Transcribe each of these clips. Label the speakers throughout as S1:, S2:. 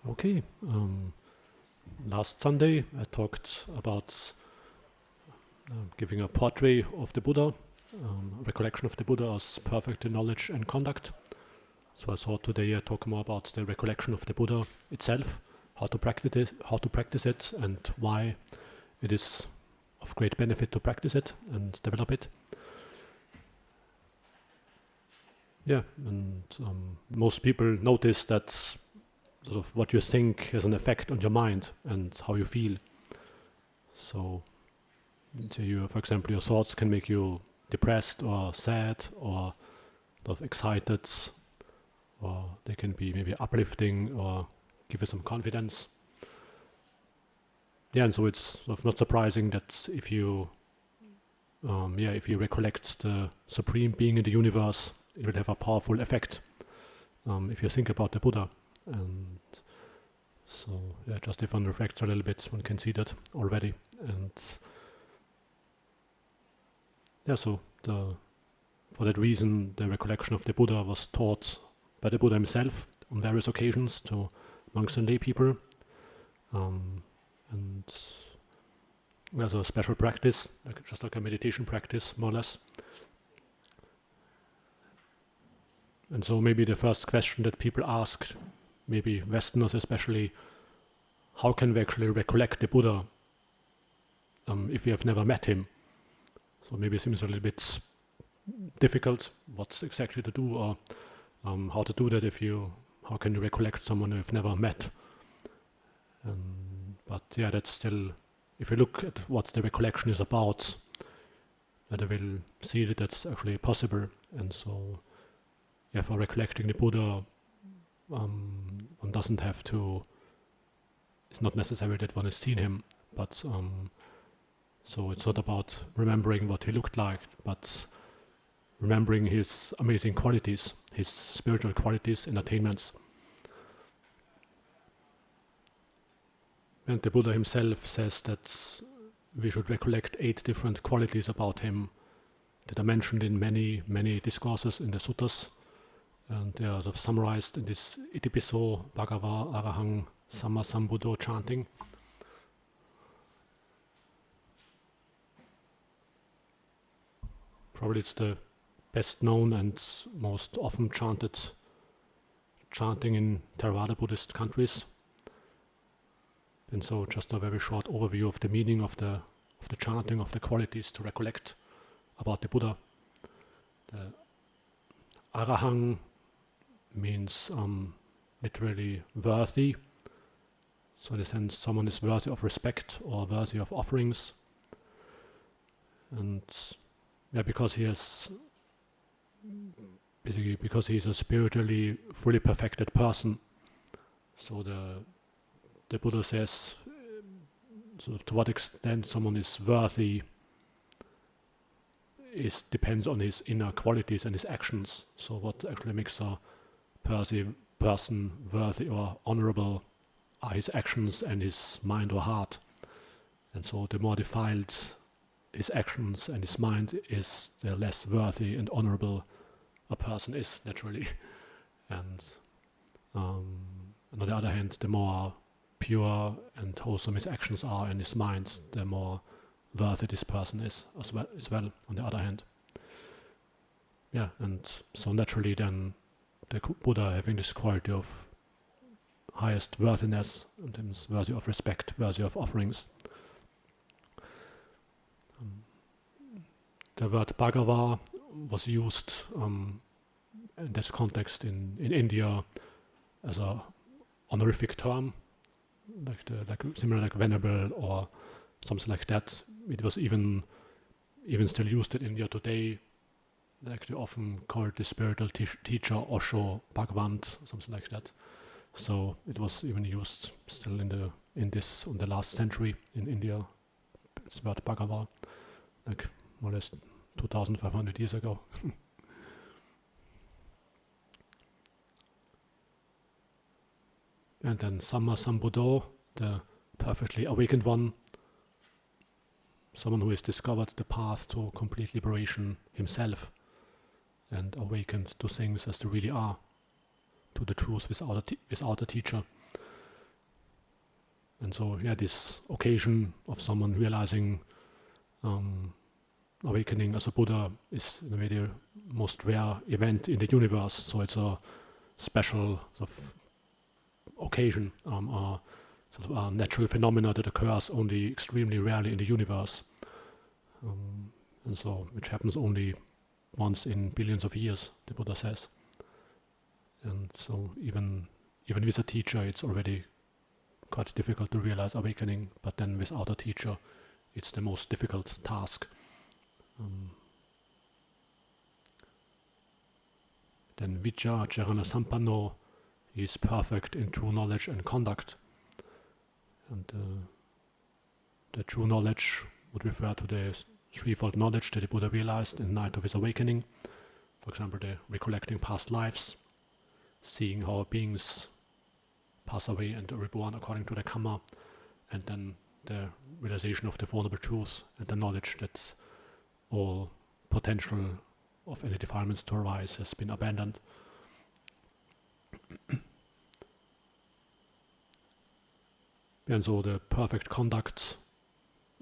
S1: Okay, last Sunday I talked about giving a portrait of the Buddha, recollection of the Buddha as perfect in knowledge and conduct. So I thought today I talk more about the recollection of the Buddha itself, how to practice it, and why it is of great benefit to practice it and develop it. Yeah, and most people notice that sort of what you think has an effect on your mind and how you feel. So, for example, your thoughts can make you depressed or sad or sort of excited, or they can be maybe uplifting or give you some confidence. Yeah, and so it's sort of not surprising that if you recollect the supreme being in the universe, it will have a powerful effect if you think about the Buddha. And so, just if one reflects a little bit, one can see that already. And so for that reason, the recollection of the Buddha was taught by the Buddha himself on various occasions to monks and lay people. And there's a special practice, just like a meditation practice, more or less. And so maybe the first question that people ask, maybe Westerners especially, how can we actually recollect the Buddha if we have never met him? So maybe it seems a little bit difficult what exactly to do, or how to do that how can you recollect someone you've never met? But that's still, if you look at what the recollection is about, that I will see that that's actually possible. And so, for recollecting the Buddha, one doesn't have to, it's not necessary that one has seen him, but so it's not about remembering what he looked like, but remembering his amazing qualities, his spiritual qualities and attainments. And the Buddha himself says that we should recollect 8 different qualities about him that are mentioned in many, many discourses in the suttas. And they are sort of summarized in this Itipiso Bhagava Arahant Samma Sambuddho chanting. Probably it's the best known and most often chanted chanting in Theravada Buddhist countries. And so just a very short overview of the meaning of the chanting, of the qualities to recollect about the Buddha. The Arahant means literally worthy. So in a sense, someone is worthy of respect or worthy of offerings. And because he is a spiritually fully perfected person. So the Buddha says, sort of to what extent someone is worthy depends on his inner qualities and his actions. So what actually makes a person worthy or honorable are his actions and his mind or heart. And so the more defiled his actions and his mind is, the less worthy and honorable a person is, naturally. And on the other hand, the more pure and wholesome his actions are and his mind, the more worthy this person is as well, on the other hand. And so naturally then the Buddha having this quality of highest worthiness, and is worthy of respect, worthy of offerings. The word Bhagava was used in this context in India as a honorific term, similar like venerable or something like that. It was even still used in India today. Like they often call the spiritual teacher Osho Bhagavant, something like that. So it was even used still in the last century in India. It's word Bhagava, like more or less 2,500 years ago. And then Samma Sambuddho, the perfectly awakened one, someone who has discovered the path to complete liberation himself and awakened to things as they really are, to the truth without a teacher. And so, this occasion of someone realizing awakening as a Buddha is in a way the most rare event in the universe. So it's a special sort of occasion, a sort of a natural phenomena that occurs only extremely rarely in the universe, and so which happens only once in billions of years, the Buddha says. And so even with a teacher, it's already quite difficult to realize awakening. But then without a teacher, it's the most difficult task. Then Vijja Charana Sampanno is perfect in true knowledge and conduct. And the true knowledge would refer to the threefold knowledge that the Buddha realized in the night of his awakening. For example, the recollecting past lives, seeing how beings pass away and are reborn according to the karma, and then the realization of the Four Noble Truths and the knowledge that all potential of any defilements to arise has been abandoned. And so the perfect conduct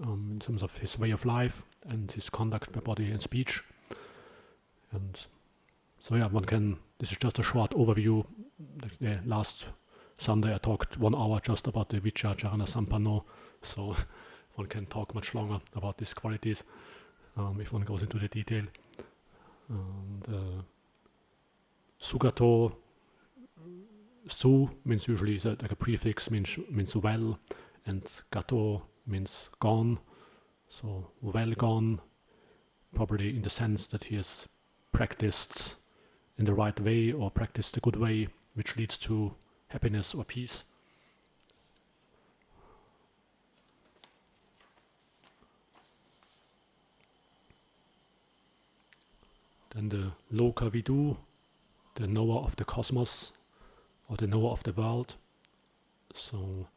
S1: in terms of his way of life and his conduct by body and speech. And so this is just a short overview. The last Sunday I talked 1 hour just about the Vijja Charana Sampanno, so one can talk much longer about these qualities if one goes into the detail. And Sugato, Su means usually like a prefix, means well, and Gato means gone, so well gone, probably in the sense that he has practiced in the right way or practiced the good way, which leads to happiness or peace. Then the Loka Vidu, the knower of the cosmos, or the knower of the world. So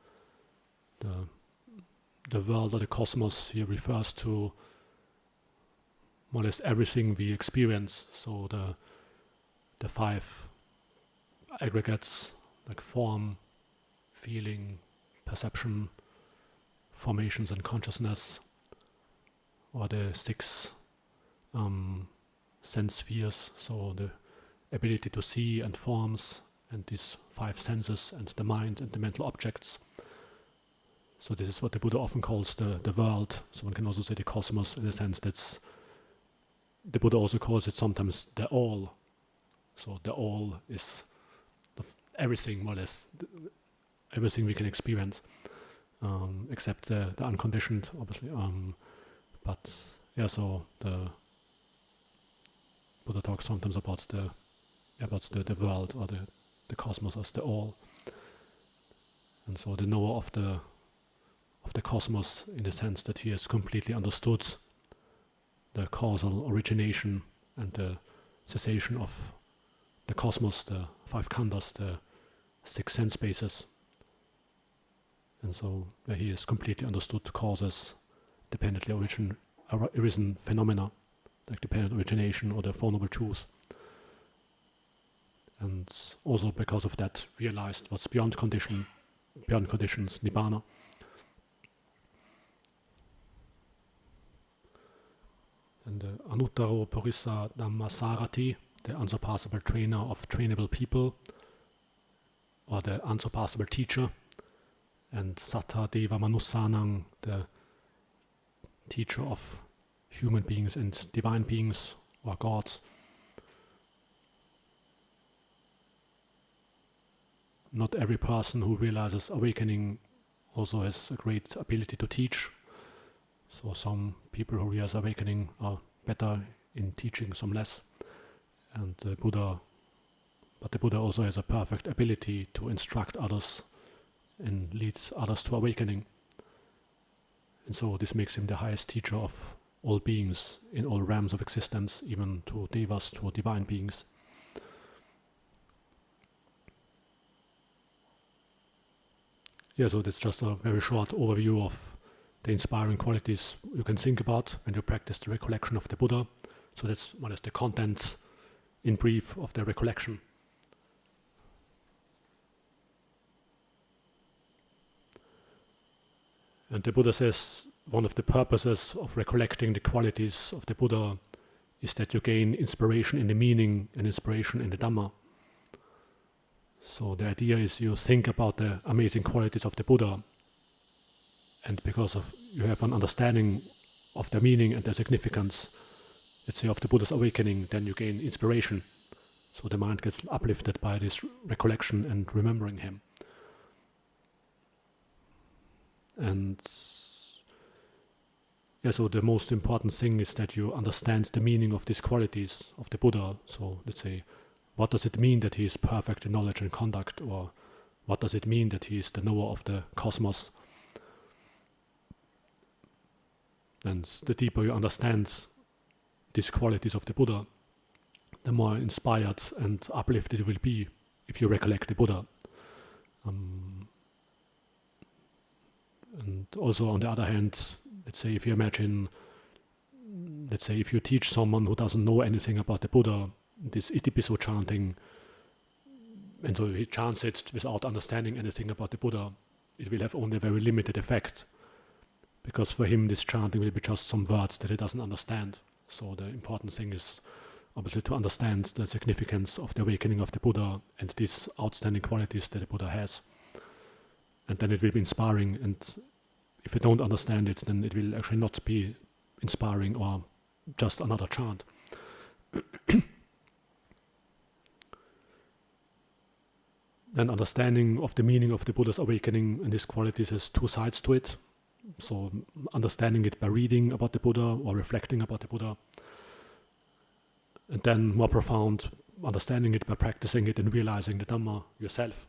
S1: the world or the cosmos here refers to more or less everything we experience. So the 5 aggregates like form, feeling, perception, formations and consciousness, or the 6 sense spheres, so the ability to see and forms, and these 5 senses and the mind and the mental objects. So this is what the Buddha often calls the world. So one can also say the cosmos in a sense that's, the Buddha also calls it sometimes the all. So the all is everything, more or less, everything we can experience, except the unconditioned, obviously. So the Buddha talks sometimes about the world or the cosmos as the all. And so the knower of the cosmos, in the sense that he has completely understood the causal origination and the cessation of the cosmos, the 5 khandhas, the 6 sense bases. And so he has completely understood the causes, dependently arisen phenomena, like dependent origination or the Four Noble Truths. And also because of that realized what's beyond conditions, Nibbana. And the Anuttaro Purissa Dhamma Sarati, the unsurpassable trainer of trainable people, or the unsurpassable teacher, and Sattha Deva Manussanang, the teacher of human beings and divine beings, or gods. Not every person who realizes awakening also has a great ability to teach. So some people who realize awakening are better in teaching, some less. And the Buddha also has a perfect ability to instruct others and lead others to awakening. And so this makes him the highest teacher of all beings in all realms of existence, even to devas, to divine beings. So that's just a very short overview of the inspiring qualities you can think about when you practice the recollection of the Buddha. So that's more or less the contents in brief of the recollection. And the Buddha says one of the purposes of recollecting the qualities of the Buddha is that you gain inspiration in the meaning and inspiration in the Dhamma. So the idea is you think about the amazing qualities of the Buddha, and because of you have an understanding of their meaning and their significance, let's say of the Buddha's awakening, then you gain inspiration. So the mind gets uplifted by this recollection and remembering him. And so the most important thing is that you understand the meaning of these qualities of the Buddha. So let's say, what does it mean that he is perfect in knowledge and conduct? Or what does it mean that he is the knower of the cosmos? And the deeper you understand these qualities of the Buddha, the more inspired and uplifted you will be if you recollect the Buddha. And also on the other hand, let's say if you imagine, let's say if you teach someone who doesn't know anything about the Buddha, this itipiso chanting, and so he chants it without understanding anything about the Buddha, it will have only a very limited effect. Because for him this chanting will be just some words that he doesn't understand. So the important thing is obviously to understand the significance of the awakening of the Buddha and these outstanding qualities that the Buddha has. And then it will be inspiring, and if you don't understand it, then it will actually not be inspiring or just another chant. Then understanding of the meaning of the Buddha's awakening and his qualities has two sides to it. So understanding it by reading about the Buddha or reflecting about the Buddha. And then more profound, understanding it by practicing it and realizing the Dhamma yourself.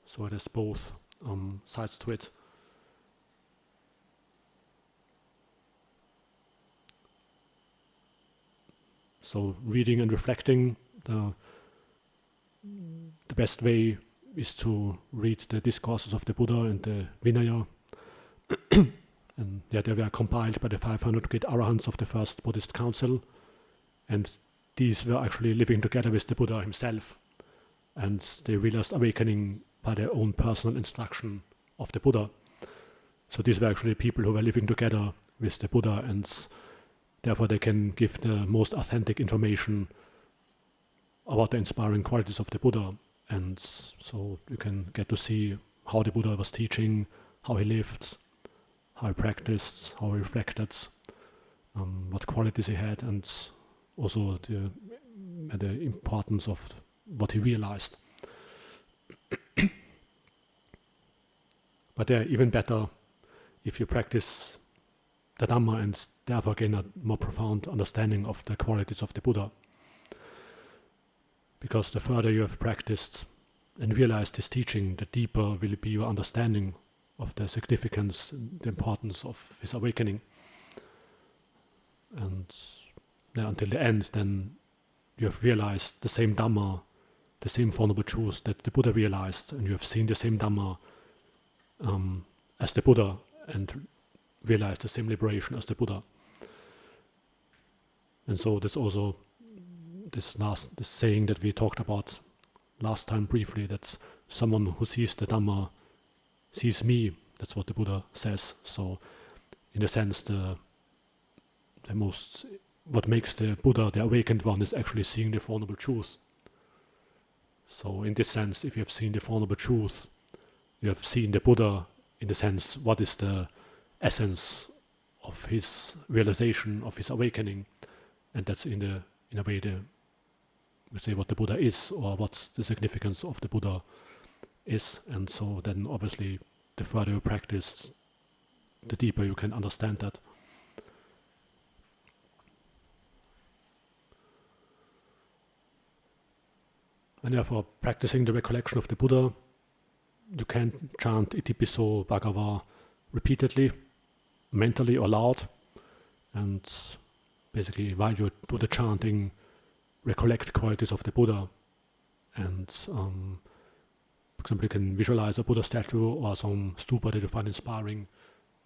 S1: So it has both sides to it. So reading and reflecting, the best way is to read the discourses of the Buddha and the Vinaya. And they were compiled by the 500 great Arahants of the first Buddhist council, and these were actually living together with the Buddha himself, and they realized awakening by their own personal instruction of the Buddha. So these were actually people who were living together with the Buddha, and therefore they can give the most authentic information about the inspiring qualities of the Buddha. And so you can get to see how the Buddha was teaching, how he lived, how he practiced, how he reflected, what qualities he had, and also the importance of what he realized. But even better if you practice the Dhamma and therefore gain a more profound understanding of the qualities of the Buddha. Because the further you have practiced and realized his teaching, the deeper will be your understanding of the significance, the importance of his awakening. And until the end, then you have realized the same Dhamma, the same Four Noble Truths that the Buddha realized, and you have seen the same Dhamma as the Buddha, and realized the same liberation as the Buddha. And so there's also this saying that we talked about last time briefly, that someone who sees the Dhamma sees me. That's what the Buddha says. So in a sense, what makes the Buddha the awakened one is actually seeing the Four Noble Truths. So in this sense, if you have seen the Four Noble Truths, you have seen the Buddha in the sense, what is the essence of his realization, of his awakening, and that's in a way we say what the Buddha is, or what's the significance of the Buddha is. And so then obviously the further you practice, the deeper you can understand that. And therefore, practicing the recollection of the Buddha, you can chant Itipiso Bhagava repeatedly, mentally or loud, and basically while you do the chanting, recollect qualities of the Buddha. And for example, you can visualize a Buddha statue or some stupa that you find inspiring.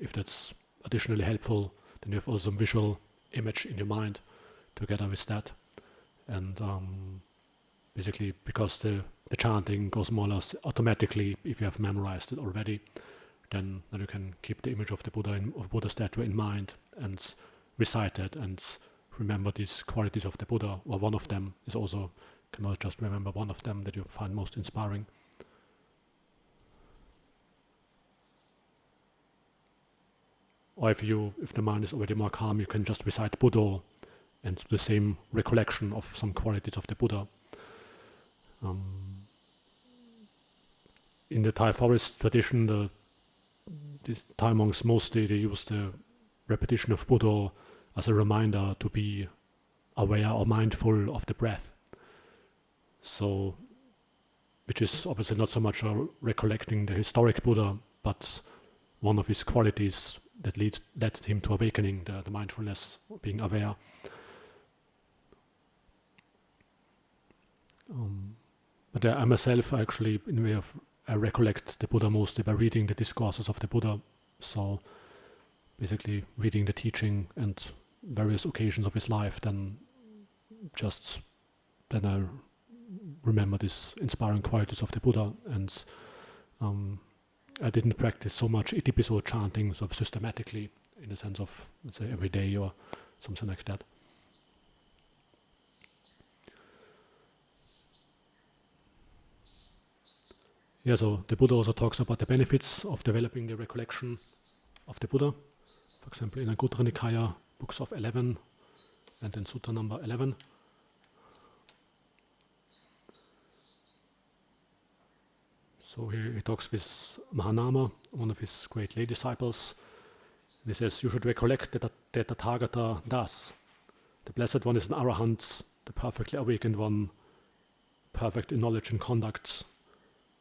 S1: If that's additionally helpful, then you have also some visual image in your mind together with that. And basically, because the chanting goes more or less automatically if you have memorized it already, then you can keep the image of the Buddha, of Buddha statue in mind and recite it and remember these qualities of the Buddha, or one of them is also, cannot just remember one of them that you find most inspiring. Or if the mind is already more calm, you can just recite Buddha and do the same recollection of some qualities of the Buddha. In the Thai forest tradition, these Thai monks mostly they use the repetition of Buddha as a reminder to be aware or mindful of the breath. So, which is obviously not so much recollecting the historic Buddha, but one of his qualities that led him to awakening, the mindfulness, being aware. But I myself actually, in a way of, I recollect the Buddha mostly by reading the discourses of the Buddha. So basically reading the teaching and various occasions of his life, then I remember these inspiring qualities of the Buddha, and I didn't practice so much itipiso chanting sort of systematically in the sense of, let's say, every day or something like that. Yeah, so the Buddha also talks about the benefits of developing the recollection of the Buddha. For example, in Anguttara Nikaya, books of 11, and in Sutta number 11. So here he talks with Mahanama, one of his great lay disciples. And he says, you should recollect that the Tathagata thus. The Blessed One is an Arahant, the perfectly awakened one, perfect in knowledge and conduct,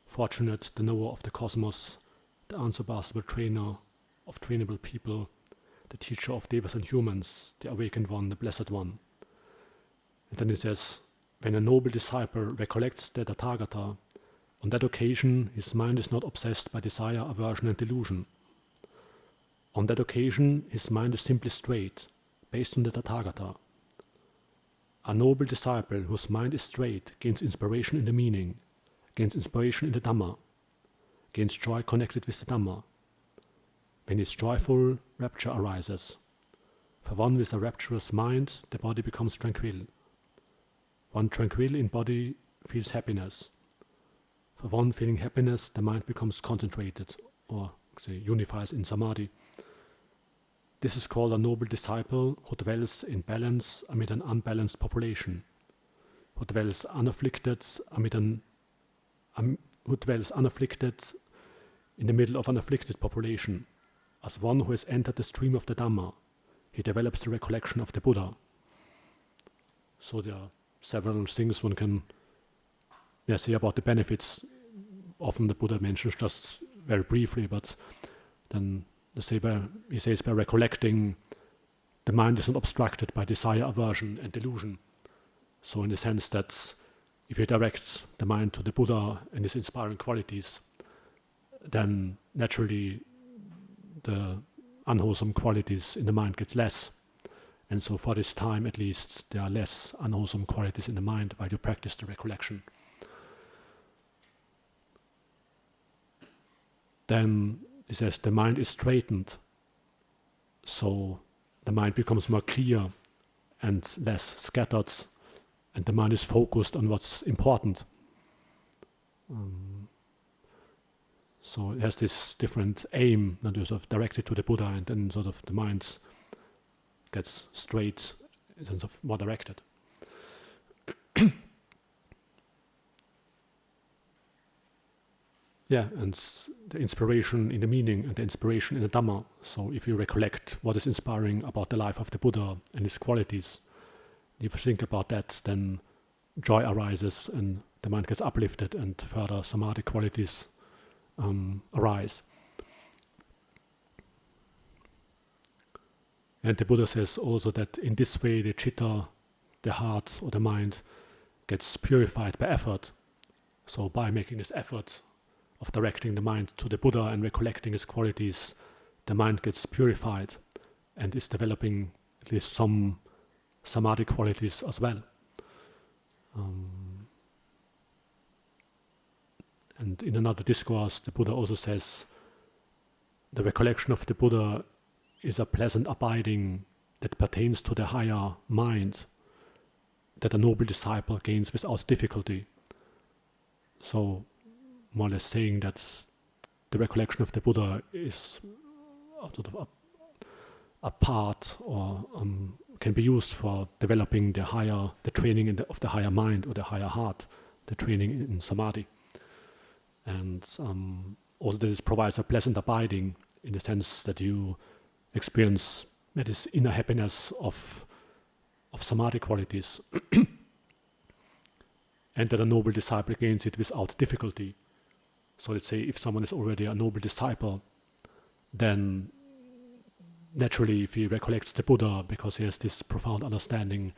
S1: fortunate, the knower of the cosmos, the unsurpassable trainer of trainable people, the teacher of devas and humans, the awakened one, the Blessed One. And then he says, when a noble disciple recollects the Tathagata, on that occasion his mind is not obsessed by desire, aversion and delusion. On that occasion his mind is simply straight, based on the Tathagata. A noble disciple whose mind is straight gains inspiration in the meaning, gains inspiration in the Dhamma, gains joy connected with the Dhamma. When he is joyful, rapture arises. For one with a rapturous mind, the body becomes tranquil. One tranquil in body feels happiness. For one feeling happiness, the mind becomes concentrated, or say unifies in samadhi. This is called a noble disciple who dwells in balance amid an unbalanced population, who dwells unafflicted in the middle of an afflicted population. As one who has entered the stream of the Dhamma, he develops the recollection of the Buddha. So there are several things one can say about the benefits. Often the Buddha mentions just very briefly, but then he says by recollecting, the mind is not obstructed by desire, aversion and delusion. So in the sense that if you direct the mind to the Buddha and his inspiring qualities, then naturally the unwholesome qualities in the mind gets less. And so for this time at least, there are less unwholesome qualities in the mind while you practice the recollection. Then he says the mind is straightened, so the mind becomes more clear and less scattered, and the mind is focused on what's important. So it has this different aim, not sort of directed to the Buddha, and then sort of the mind gets straight in sense of more directed. And the inspiration in the meaning and the inspiration in the Dhamma. So if you recollect what is inspiring about the life of the Buddha and his qualities, if you think about that, then joy arises and the mind gets uplifted and further samadhi qualities arise. And the Buddha says also that in this way the citta, the heart or the mind, gets purified by effort. So by making this effort of directing the mind to the Buddha and recollecting his qualities, the mind gets purified and is developing at least some samadhi qualities as well. And in another discourse, the Buddha also says the recollection of the Buddha is a pleasant abiding that pertains to the higher mind that a noble disciple gains without difficulty. So, more or less saying that the recollection of the Buddha is sort of a part, or can be used for developing the training of the higher mind or the higher heart, the training in samadhi. And also that it provides a pleasant abiding in the sense that you experience that is inner happiness of samadhi qualities, and that a noble disciple gains it without difficulty. So let's say if someone is already a noble disciple, then naturally if he recollects the Buddha because he has this profound understanding,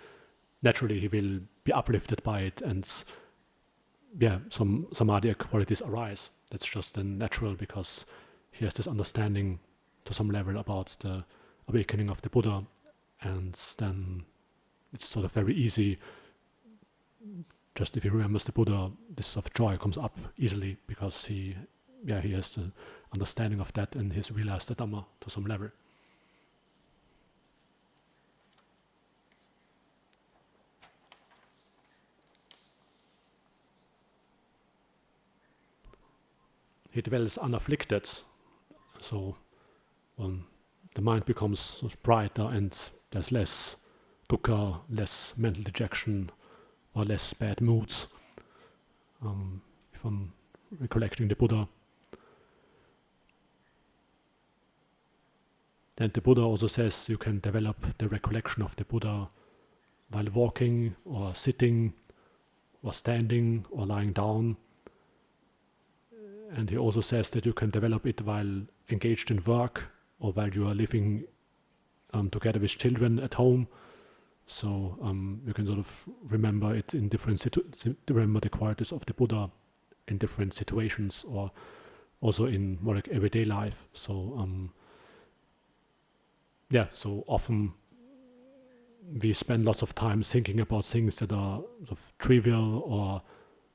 S1: naturally he will be uplifted by it, and some samadhi qualities arise. That's just then natural because he has this understanding to some level about the awakening of the Buddha, and then it's sort of very easy. Just if he remembers the Buddha, this sort of joy comes up easily because he has the understanding of that and he's realized the Dhamma to some level. He dwells unafflicted, so the mind becomes sort of brighter and there's less dukkha, less mental dejection, or less bad moods, if I'm recollecting the Buddha. Then the Buddha also says you can develop the recollection of the Buddha while walking or sitting or standing or lying down. And he also says that you can develop it while engaged in work or while you are living together with children at home. So you can sort of remember it in different remember the qualities of the Buddha in different situations, or also in more like everyday life. So so often we spend lots of time thinking about things that are sort of trivial or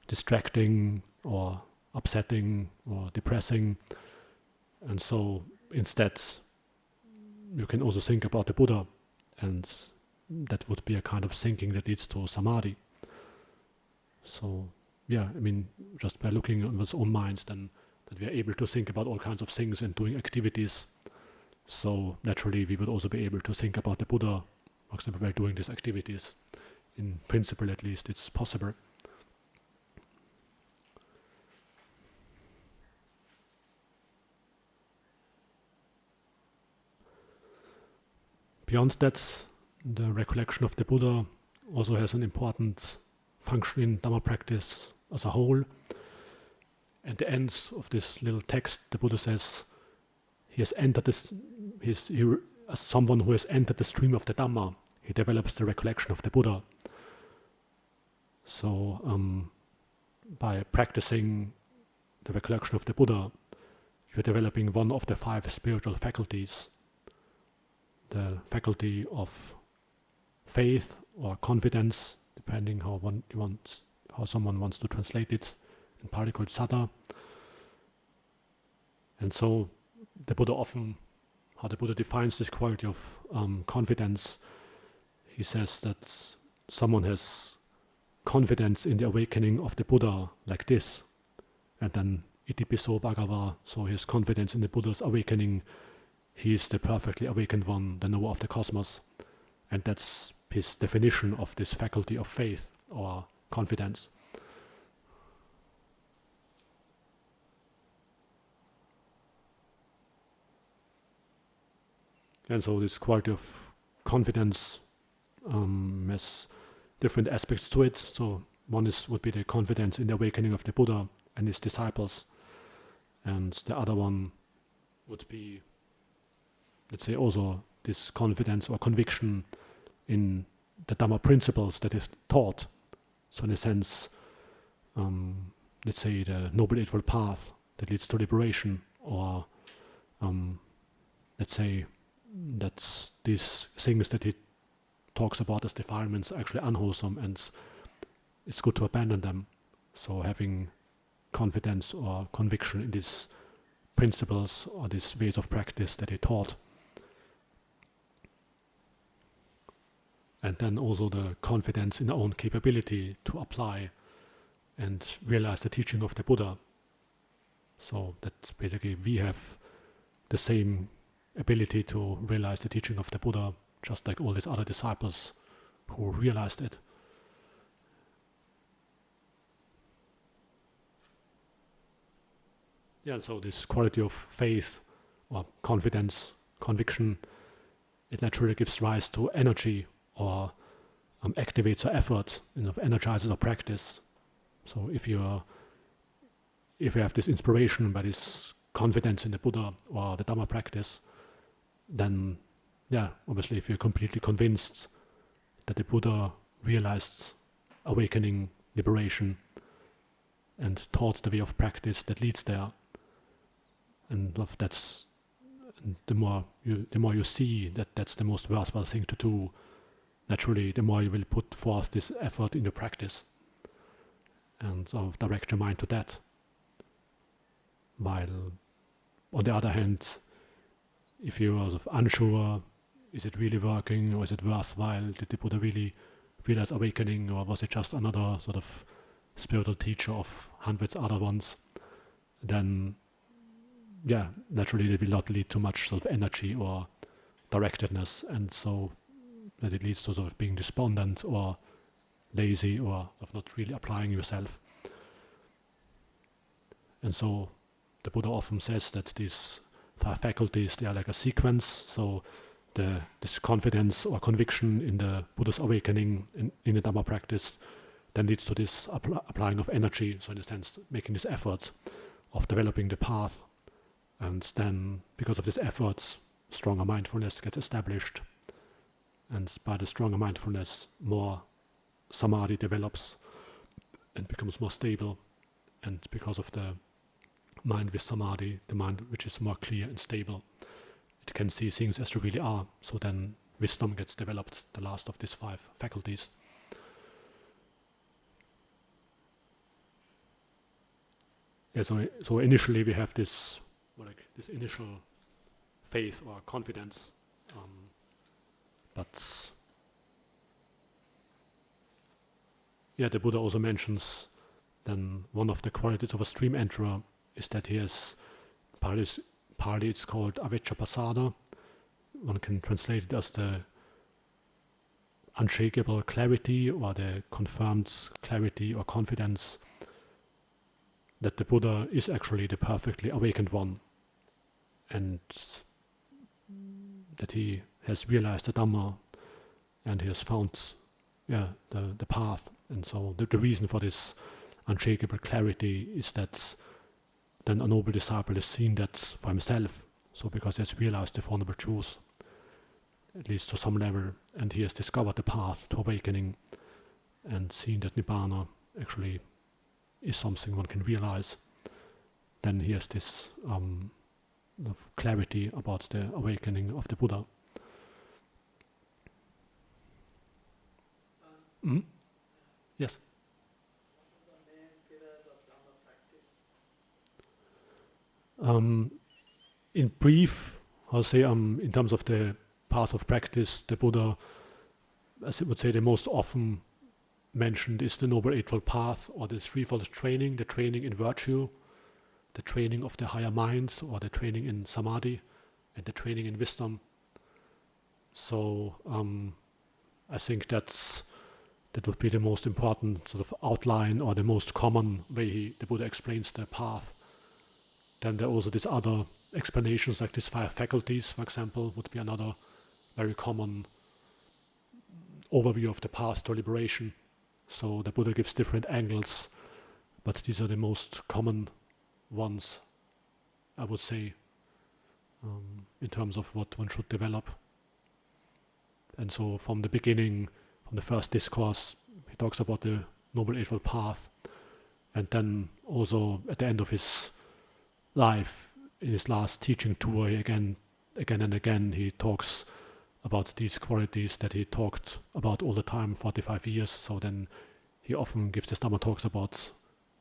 S1: distracting or upsetting or depressing, and so instead you can also think about the Buddha, and that would be a kind of thinking that leads to samadhi. So just by looking on one's own mind, then that we are able to think about all kinds of things and doing activities. So naturally we would also be able to think about the Buddha, for example, while doing these activities. In principle, at least, it's possible. Beyond that, the recollection of the Buddha also has an important function in Dhamma practice as a whole. At the end of this little text, the Buddha says he has entered as someone who has entered the stream of the Dhamma, he develops the recollection of the Buddha. So by practicing the recollection of the Buddha, you're developing one of the 5 spiritual faculties, the faculty of faith or confidence, depending how someone wants to translate it, in Pali called satta. And so the Buddha how the Buddha defines this quality of confidence, he says that someone has confidence in the awakening of the Buddha like this, and then itipiso bhagava, so his confidence in the Buddha's awakening, he is the perfectly awakened one, the knower of the cosmos. And that's his definition of this faculty of faith or confidence. And so this quality of confidence has different aspects to it. So one would be the confidence in the awakening of the Buddha and his disciples. And the other one would be, let's say, also this confidence or conviction in the Dhamma principles that is taught. So in a sense, let's say the Noble Eightfold Path that leads to liberation, or let's say that these things that he talks about as defilements are actually unwholesome and it's good to abandon them. So having confidence or conviction in these principles or these ways of practice that he taught. And then also the confidence in our own capability to apply and realize the teaching of the Buddha. So that basically we have the same ability to realize the teaching of the Buddha, just like all these other disciples who realized it. Yeah, so this quality of faith or confidence, conviction, it naturally gives rise to energy or activates our effort, energizes our practice. So if you have this inspiration by this confidence in the Buddha or the Dhamma practice, then obviously if you're completely convinced that the Buddha realized awakening, liberation, and taught the way of practice that leads there, and the more you see that that's the most worthwhile thing to do, naturally the more you will put forth this effort in your practice and sort of direct your mind to that. While on the other hand, if you are sort of unsure, is it really working or is it worthwhile? Did the Buddha really realize awakening, or was it just another sort of spiritual teacher of hundreds other ones? Then naturally it will not lead to much sort of energy or directedness, and so that it leads to sort of being despondent or lazy or of not really applying yourself. And so the Buddha often says that these 5 faculties, they are like a sequence. So this confidence or conviction in the Buddha's awakening in the Dhamma practice then leads to this applying of energy. So in a sense, making this effort of developing the path. And then because of this effort, stronger mindfulness gets established. And by the stronger mindfulness, more samadhi develops and becomes more stable. And because of the mind with samadhi, the mind which is more clear and stable, it can see things as they really are. So then wisdom gets developed, the last of these 5 faculties. Yeah, so initially we have this initial faith or confidence, but the Buddha also mentions then one of the qualities of a stream enterer is that he has, partly it's called avijjapasada. One can translate it as the unshakable clarity or the confirmed clarity or confidence that the Buddha is actually the perfectly awakened one, and that he has realized the Dhamma and he has found the path. And so the reason for this unshakable clarity is that then a noble disciple has seen that for himself. So because he has realized the Four Noble Truths, at least to some level, and he has discovered the path to awakening and seen that Nibbana actually is something one can realize, then he has this clarity about the awakening of the Buddha. Yes? In brief, I'll say in terms of the path of practice, the Buddha, as I would say, the most often mentioned is the Noble Eightfold Path, or the threefold training, the training in virtue, the training of the higher mind, or the training in samadhi, and the training in wisdom. So I think that would be the most important sort of outline, or the most common way the Buddha explains the path. Then there are also these other explanations, like these 5 faculties, for example, would be another very common overview of the path to liberation. So the Buddha gives different angles, but these are the most common ones, I would say, in terms of what one should develop. And so from the beginning, from the first discourse, he talks about the Noble Eightfold Path, and then also at the end of his life, in his last teaching tour, again and again, he talks about these qualities that he talked about all the time, 45 years. So then he often gives his Dhamma talks about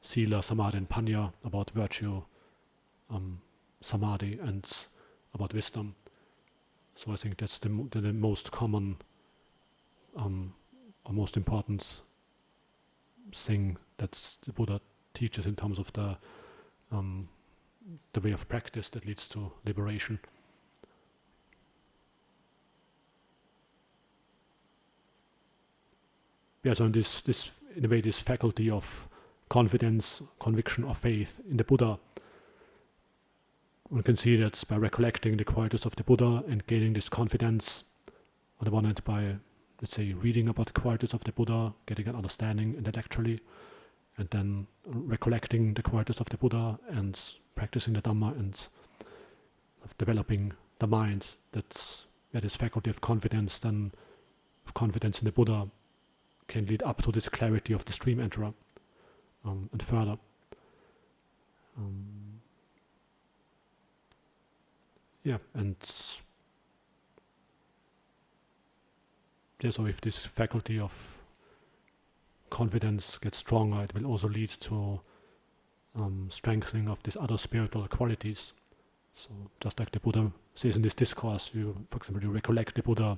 S1: Sila, Samadhi and Panya, about virtue, samadhi and about wisdom. So I think that's the most common or most important thing that the Buddha teaches in terms of the way of practice that leads to liberation. Yeah, so in in a way, this faculty of confidence, conviction, or faith in the Buddha, one can see that by recollecting the qualities of the Buddha and gaining this confidence, on the one hand by, let's say, reading about the qualities of the Buddha, getting an understanding intellectually, and then recollecting the qualities of the Buddha and practicing the Dhamma and of developing the mind, that's this faculty of confidence, then of confidence in the Buddha, can lead up to this clarity of the stream enterer and further. So if this faculty of confidence gets stronger, it will also lead to strengthening of these other spiritual qualities. So just like the Buddha says in this discourse, for example, you recollect the Buddha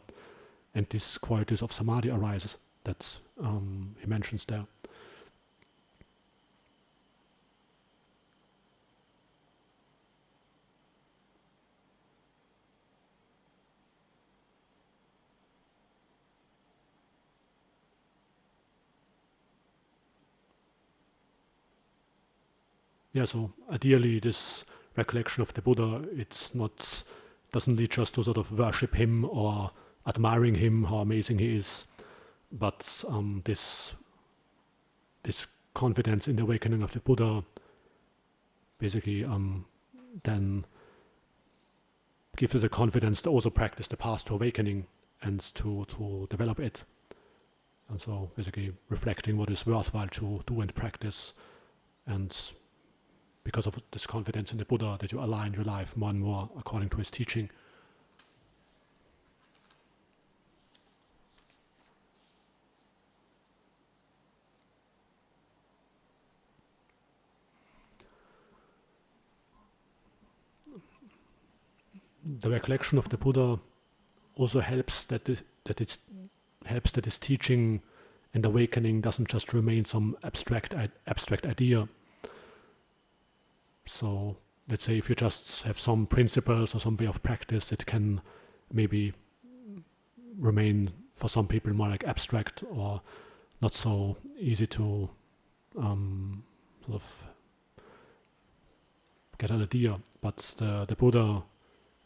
S1: and these qualities of samadhi arises that he mentions there. So ideally this recollection of the Buddha, doesn't lead just to sort of worship him or admiring him, how amazing he is, but this confidence in the awakening of the Buddha basically then gives you the confidence to also practice the path to awakening and to develop it. And so basically reflecting what is worthwhile to do and practice, and because of this confidence in the Buddha, that you align your life more and more according to his teaching. The recollection of the Buddha also helps that his teaching and awakening doesn't just remain some abstract idea. So let's say if you just have some principles or some way of practice, it can maybe remain for some people more like abstract or not so easy to sort of get an idea. But the Buddha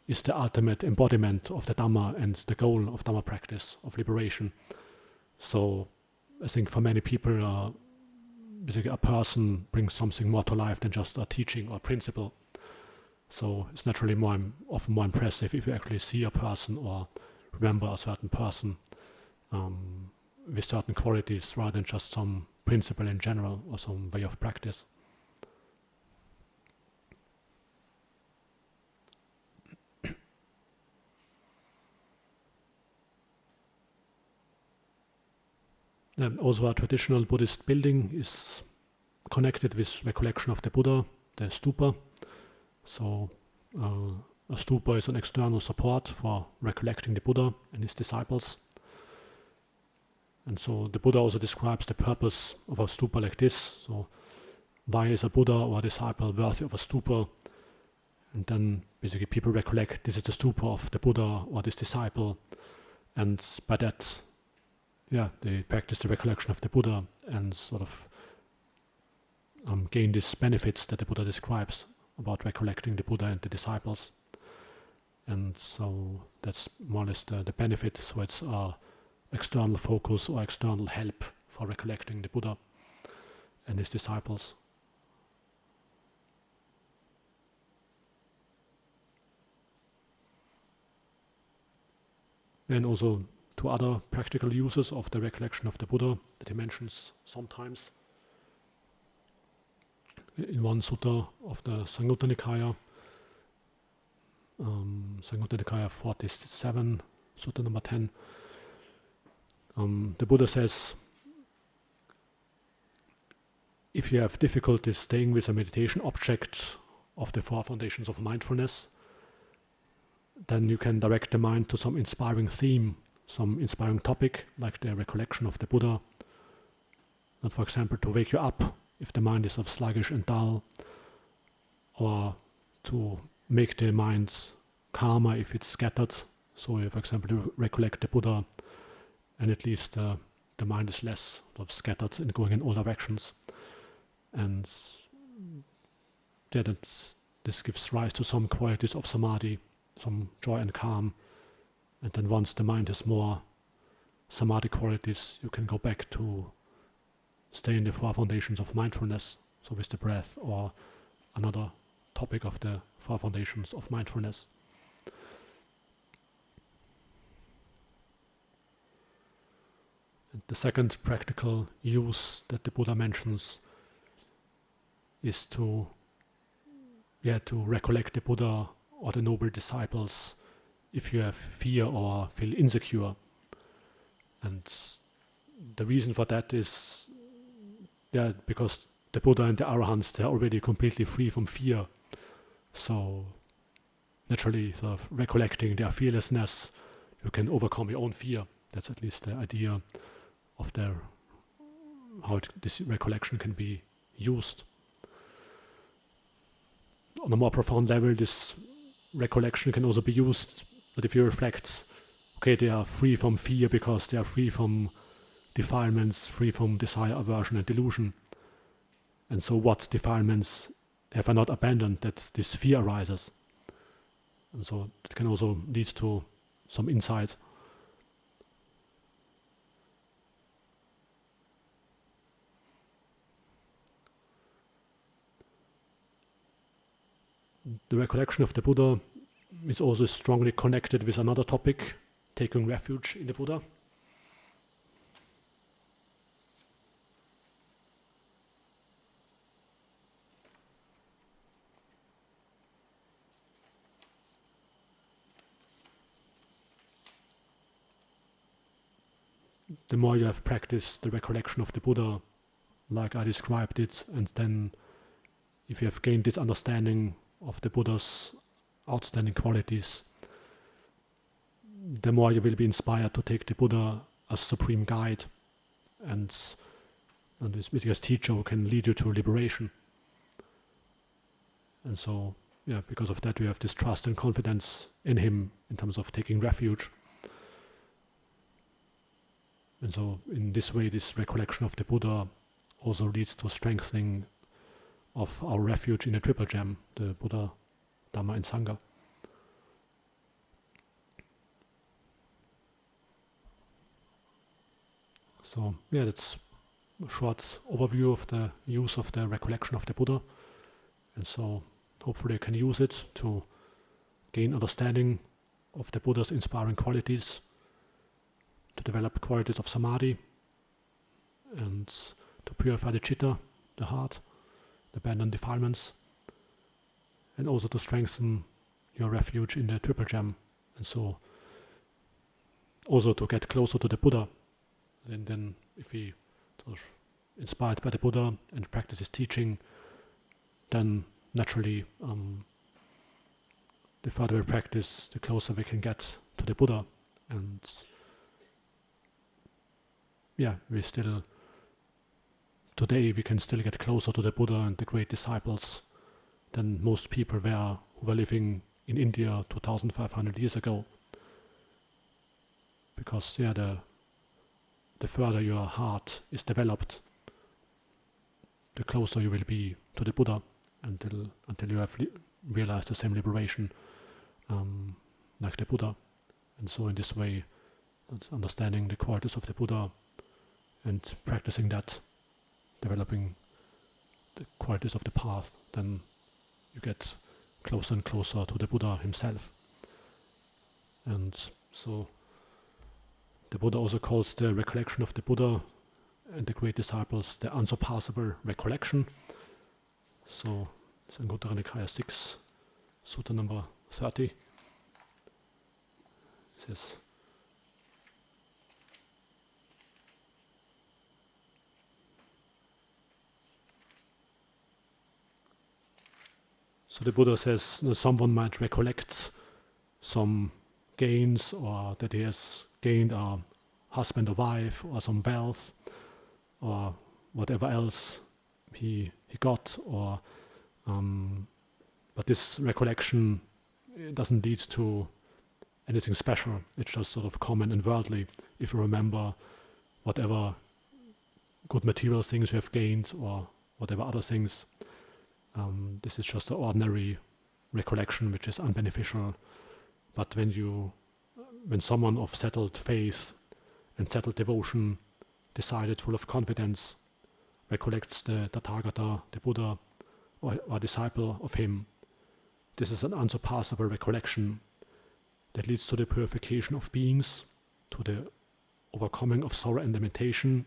S1: is the ultimate embodiment of the Dhamma and the goal of Dhamma practice, of liberation. So I think for many people, basically a person brings something more to life than just a teaching or principle. So it's naturally often more impressive if you actually see a person or remember a certain person with certain qualities rather than just some principle in general or some way of practice. Also a traditional Buddhist building is connected with recollection of the Buddha, the stupa. So a stupa is an external support for recollecting the Buddha and his disciples. And so the Buddha also describes the purpose of a stupa like this. So why is a Buddha or a disciple worthy of a stupa? And then basically people recollect this is the stupa of the Buddha or this disciple. And by that, they practice the recollection of the Buddha and sort of gain these benefits that the Buddha describes about recollecting the Buddha and the disciples. And so that's more or less the benefit. So it's external focus or external help for recollecting the Buddha and his disciples. And also to other practical uses of the recollection of the Buddha that he mentions sometimes. In one sutta of the Samyutta Nikaya, Samyutta Nikaya 47, sutta number 10, the Buddha says, if you have difficulties staying with a meditation object of the four foundations of mindfulness, then you can direct the mind to some inspiring theme, some inspiring topic, like the recollection of the Buddha. And for example, to wake you up if the mind is of sluggish and dull, or to make the mind calmer if it's scattered. So, for example, you recollect the Buddha, and at least the mind is less sort of scattered and going in all directions. And yeah, this gives rise to some qualities of samadhi, some joy and calm. And then once the mind has more samadhi qualities, you can go back to stay in the four foundations of mindfulness, so with the breath or another topic of the four foundations of mindfulness. And the second practical use that the Buddha mentions is to recollect the Buddha or the noble disciples if you have fear or feel insecure. And the reason for that is because the Buddha and the Arahants, they are already completely free from fear. So naturally, sort of recollecting their fearlessness, you can overcome your own fear. That's at least the idea of how this recollection can be used. On a more profound level, this recollection can also be used that if you reflect, okay, they are free from fear because they are free from defilements, free from desire, aversion, and delusion. And so what defilements have I not abandoned that this fear arises? And so it can also lead to some insight. The recollection of the Buddha is also strongly connected with another topic, taking refuge in the Buddha. The more you have practiced the recollection of the Buddha, like I described it, and then if you have gained this understanding of the Buddha's outstanding qualities, the more you will be inspired to take the Buddha as supreme guide and this as teacher who can lead you to liberation. And so, because of that, you have this trust and confidence in him in terms of taking refuge. And so, in this way, this recollection of the Buddha also leads to strengthening of our refuge in the triple gem, the Buddha, Dhamma, and Sangha. So, that's a short overview of the use of the recollection of the Buddha. And so, hopefully, you can use it to gain understanding of the Buddha's inspiring qualities, to develop qualities of samadhi, and to purify the citta, the heart, abandon defilements, and also to strengthen your refuge in the triple gem, and so also to get closer to the Buddha. And then if we sort of inspired by the Buddha and practice his teaching, then naturally the further we practice, the closer we can get to the Buddha. And today we can still get closer to the Buddha and the great disciples than most people who were living in India 2,500 years ago. Because the further your heart is developed, the closer you will be to the Buddha until you have realized the same liberation like the Buddha. And so in this way, that's understanding the qualities of the Buddha and practicing that, developing the qualities of the path, then you get closer and closer to the Buddha himself. And so the Buddha also calls the recollection of the Buddha and the great disciples the unsurpassable recollection. So it's in Anguttara Nikaya 6, Sutta number 30. It says, So the Buddha says someone might recollect some gains, or that he has gained a husband or wife, or some wealth, or whatever else he got, or but this recollection doesn't lead to anything special. It's just sort of common and worldly. If you remember whatever good material things you have gained, or whatever other things, this is just an ordinary recollection which is unbeneficial. But when someone of settled faith and settled devotion, decided, full of confidence, recollects the Tathagata, the Buddha, or a disciple of him, this is an unsurpassable recollection that leads to the purification of beings, to the overcoming of sorrow and lamentation,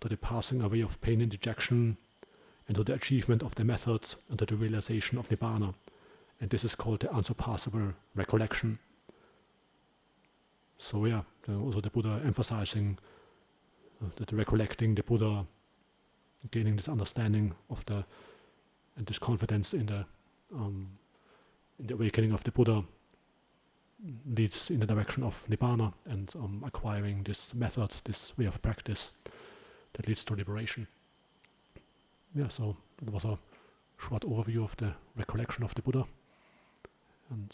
S1: to the passing away of pain and dejection, and to the achievement of the method and to the realization of Nibbana. And this is called the unsurpassable recollection. So also the Buddha emphasizing that recollecting the Buddha, gaining this understanding of and this confidence in the awakening of the Buddha, leads in the direction of Nibbana, and acquiring this method, this way of practice that leads to liberation. So it was a short overview of the recollection of the Buddha. And